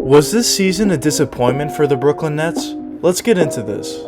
Was this season a disappointment for the Brooklyn Nets? Let's get into this.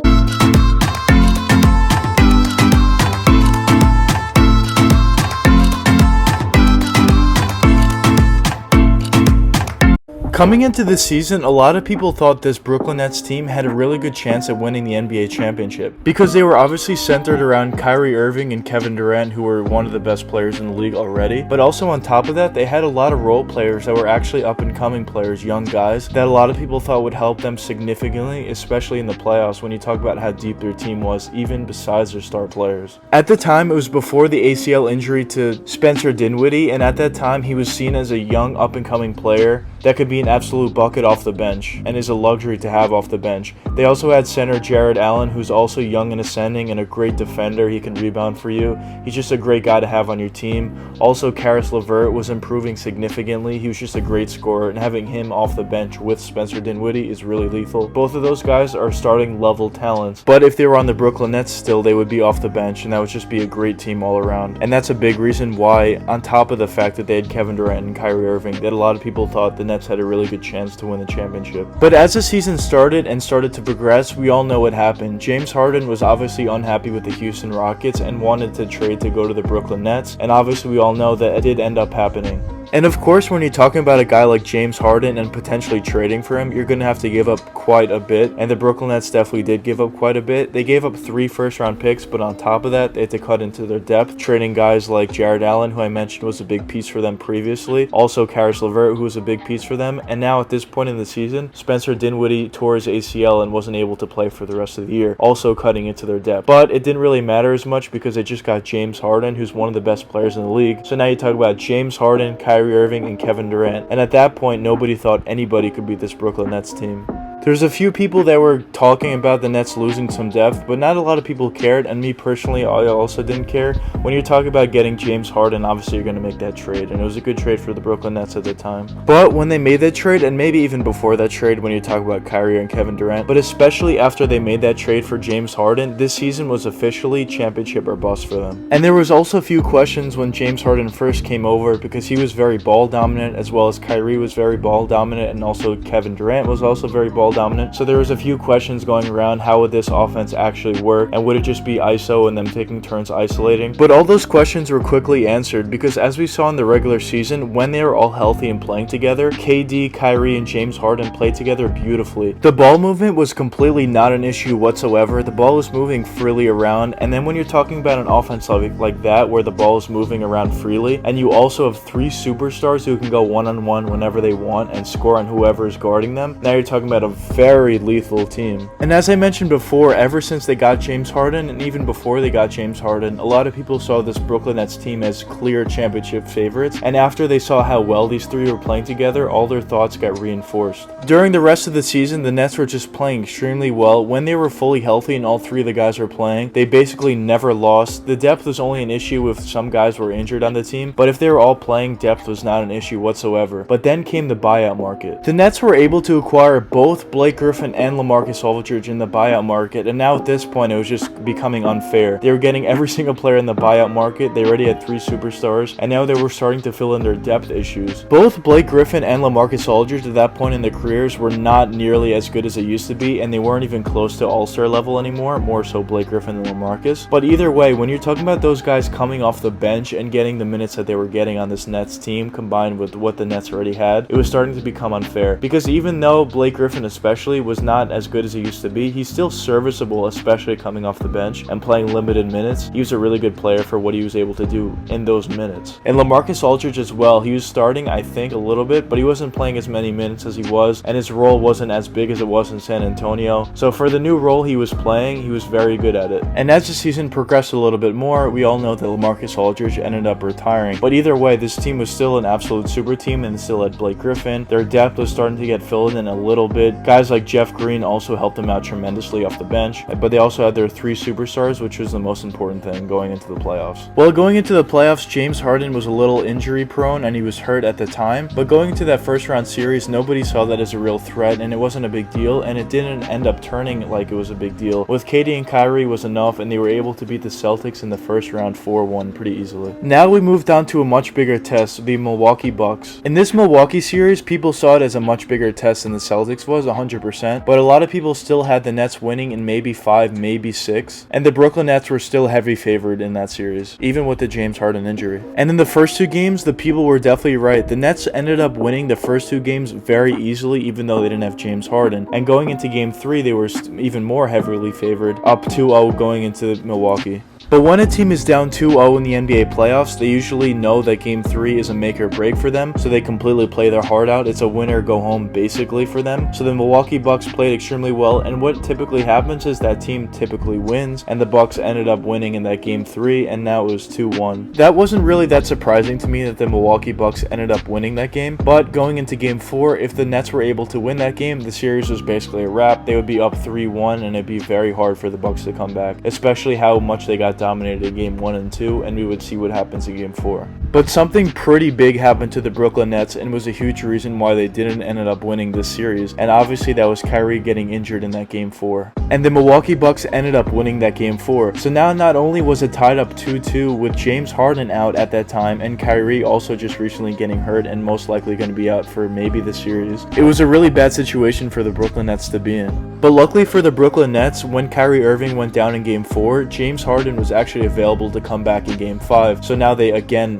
Coming into this season, a lot of people thought this Brooklyn Nets team had a really good chance at winning the NBA championship because they were obviously centered around Kyrie Irving and Kevin Durant, who were one of the best players in the league already. But also on top of that, they had a lot of role players that were actually up-and-coming players, young guys, that a lot of people thought would help them significantly, especially in the playoffs when you talk about how deep their team was, even besides their star players. At the time, it was before the ACL injury to Spencer Dinwiddie, and at that time, he was seen as a young up-and-coming player that could be an absolute bucket off the bench and is a luxury to have off the bench. They also had center Jared Allen, who's also young and ascending and a great defender. He can rebound for you. He's just a great guy to have on your team. Also, Caris LeVert was improving significantly. He was just a great scorer, and having him off the bench with Spencer Dinwiddie is really lethal. Both of those guys are starting level talents, but if they were on the Brooklyn Nets still, they would be off the bench, and that would just be a great team all around. And that's a big reason why, on top of the fact that they had Kevin Durant and Kyrie Irving, that a lot of people thought the Nets had a really good chance to win the championship. But as the season started to progress, we all know what happened. James Harden was obviously unhappy with the Houston Rockets and wanted to trade to go to the Brooklyn Nets, and obviously we all know that it did end up happening. And of course, when you're talking about a guy like James Harden and potentially trading for him, you're going to have to give up quite a bit. And the Brooklyn Nets definitely did give up quite a bit. They gave up 3 first-round picks, but on top of that, they had to cut into their depth, trading guys like Jared Allen, who I mentioned was a big piece for them previously. Also, Caris LeVert, who was a big piece for them. And now at this point in the season, Spencer Dinwiddie tore his ACL and wasn't able to play for the rest of the year, also cutting into their depth. But it didn't really matter as much because they just got James Harden, who's one of the best players in the league. So now you talk about James Harden, Kyrie Irving, and Kevin Durant. And at that point, nobody thought anybody could beat this Brooklyn Nets team. There's a few people that were talking about the Nets losing some depth, but not a lot of people cared, and me personally, I also didn't care. When you're talking about getting James Harden, obviously you're going to make that trade, and it was a good trade for the Brooklyn Nets at the time. But when they made that trade, and maybe even before that trade when you talk about Kyrie and Kevin Durant, but especially after they made that trade for James Harden, this season was officially championship or bust for them. And there was also a few questions when James Harden first came over because he was very ball dominant, as well as Kyrie was very ball dominant, and also Kevin Durant was also very ball dominant. So there was a few questions going around, how would this offense actually work, and would it just be ISO and them taking turns isolating? But all those questions were quickly answered because as we saw in the regular season, when they were all healthy and playing together, KD, Kyrie, and James Harden played together beautifully. The ball movement was completely not an issue whatsoever. The ball was moving freely around, and then when you're talking about an offense like that where the ball is moving around freely, and you also have 3 superstars who can go one-on-one whenever they want and score on whoever is guarding them, now you're talking about a very lethal team. And as I mentioned before, ever since they got James Harden, and even before they got James Harden, a lot of people saw this Brooklyn Nets team as clear championship favorites, and after they saw how well these 3 were playing together, all their thoughts got reinforced. During the rest of the season, the Nets were just playing extremely well. When they were fully healthy and all 3 of the guys were playing, they basically never lost. The depth was only an issue if some guys were injured on the team, but if they were all playing, depth was not an issue whatsoever. But then came the buyout market. The Nets were able to acquire both Blake Griffin and LaMarcus Aldridge in the buyout market, and now at this point it was just becoming unfair. They were getting every single player in the buyout market. They already had 3 superstars, and now they were starting to fill in their depth issues. Both Blake Griffin and LaMarcus Aldridge at that point in their careers were not nearly as good as they used to be, and they weren't even close to all-star level anymore, more so Blake Griffin than LaMarcus. But either way, when you're talking about those guys coming off the bench and getting the minutes that they were getting on this Nets team combined with what the Nets already had, it was starting to become unfair. Because even though Blake Griffin especially was not as good as he used to be, he's still serviceable, especially coming off the bench and playing limited minutes. He was a really good player for what he was able to do in those minutes. And LaMarcus Aldridge as well, he was starting I think a little bit, but he wasn't playing as many minutes as he was, and his role wasn't as big as it was in San Antonio. So for the new role he was playing, he was very good at it. And as the season progressed a little bit more, we all know that LaMarcus Aldridge ended up retiring. But either way, this team was still an absolute super team and still had Blake Griffin. Their depth was starting to get filled in a little bit. Guys like Jeff Green also helped them out tremendously off the bench, but they also had their 3 superstars, which was the most important thing going into the playoffs. Well, going into the playoffs, James Harden was a little injury prone and he was hurt at the time, but going into that first round series, nobody saw that as a real threat and it wasn't a big deal, and it didn't end up turning like it was a big deal. With KD and Kyrie was enough, and they were able to beat the Celtics in the first round 4-1 pretty easily. Now we moved on to a much bigger test, the Milwaukee Bucks. In this Milwaukee series, people saw it as a much bigger test than the Celtics was, 100%, but a lot of people still had the Nets winning in maybe 5, maybe 6, and the Brooklyn Nets were still heavy favored in that series, even with the James Harden injury. And in the first 2 games, the people were definitely right. The Nets ended up winning the first 2 games very easily, even though they didn't have James Harden. And going into game 3, they were even more heavily favored, up 2-0 going into Milwaukee. But when a team is down 2-0 in the NBA playoffs, they usually know that Game 3 is a make or break for them, so they completely play their heart out. It's a win or go home basically for them. So the Milwaukee Bucks played extremely well, and what typically happens is that team typically wins, and the Bucks ended up winning in that Game 3, and now it was 2-1. That wasn't really that surprising to me that the Milwaukee Bucks ended up winning that game, but going into Game 4, if the Nets were able to win that game, the series was basically a wrap. They would be up 3-1, and it'd be very hard for the Bucks to come back, especially how much they got dominated in Game 1 and 2, and we would see what happens in Game 4. But something pretty big happened to the Brooklyn Nets and was a huge reason why they didn't end up winning this series, and obviously that was Kyrie getting injured in that Game 4. And the Milwaukee Bucks ended up winning that Game 4. So now not only was it tied up 2-2 with James Harden out at that time and Kyrie also just recently getting hurt and most likely going to be out for maybe the series, it was a really bad situation for the Brooklyn Nets to be in. But luckily for the Brooklyn Nets, when Kyrie Irving went down in Game 4, James Harden was actually available to come back in Game 5. So now they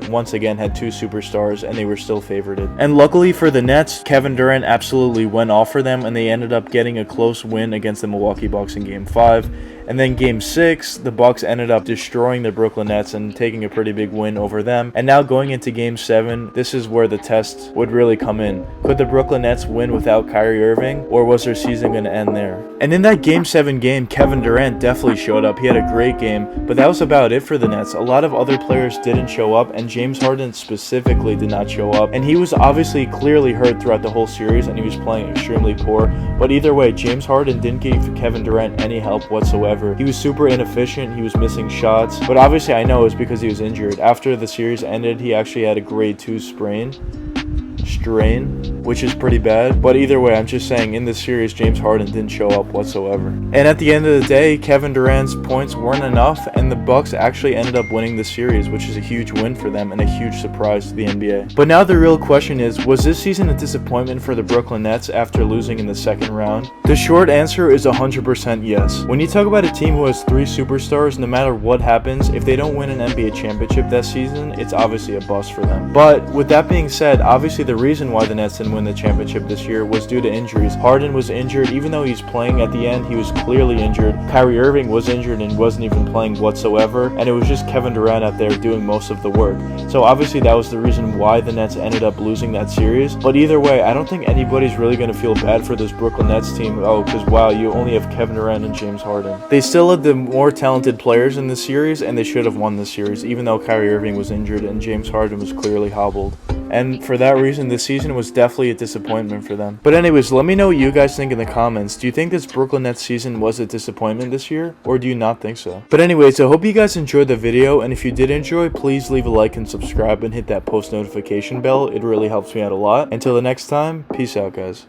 once again had 2 superstars and they were still favorited. And luckily for the Nets, Kevin Durant absolutely went off for them and they ended up getting a close win against the Milwaukee Bucks in Game 5. And then Game 6, the Bucks ended up destroying the Brooklyn Nets and taking a pretty big win over them. And now going into Game 7, this is where the test would really come in. Could the Brooklyn Nets win without Kyrie Irving, or was their season going to end there? And in that Game 7 game, Kevin Durant definitely showed up. He had a great game, but that was about it for the Nets. A lot of other players didn't show up, and James Harden specifically did not show up. And he was obviously clearly hurt throughout the whole series, and he was playing extremely poor. But either way, James Harden didn't give Kevin Durant any help whatsoever. He was super inefficient, he was missing shots, but obviously I know it's because he was injured. After the series ended, he actually had a grade 2 strain, which is pretty bad. But either way, I'm just saying in this series, James Harden didn't show up whatsoever. And at the end of the day, Kevin Durant's points weren't enough, and the Bucks actually ended up winning the series, which is a huge win for them and a huge surprise to the NBA. But now the real question is, was this season a disappointment for the Brooklyn Nets after losing in the second round? The short answer is 100% yes. When you talk about a team who has 3 superstars, no matter what happens, if they don't win an NBA championship that season, it's obviously a bust for them. But with that being said, obviously the reason why the Nets didn't win the championship this year was due to injuries. Harden was injured, even though he's playing at the end, he was clearly injured. Kyrie Irving was injured and wasn't even playing whatsoever, and it was just Kevin Durant out there doing most of the work. So obviously that was the reason why the Nets ended up losing that series. But either way, I don't think anybody's really going to feel bad for this Brooklyn Nets team. Oh, because wow, you only have Kevin Durant and James Harden. They still had the more talented players in this series, and they should have won this series, even though Kyrie Irving was injured and James Harden was clearly hobbled. And for that reason, this season was definitely a disappointment for them. But anyways, let me know what you guys think in the comments. Do you think this Brooklyn Nets season was a disappointment this year, or do you not think so? But anyways, I hope you guys enjoyed the video, and if you did enjoy, please leave a like and subscribe and hit that post notification bell. It really helps me out a lot. Until the next time, peace out, guys.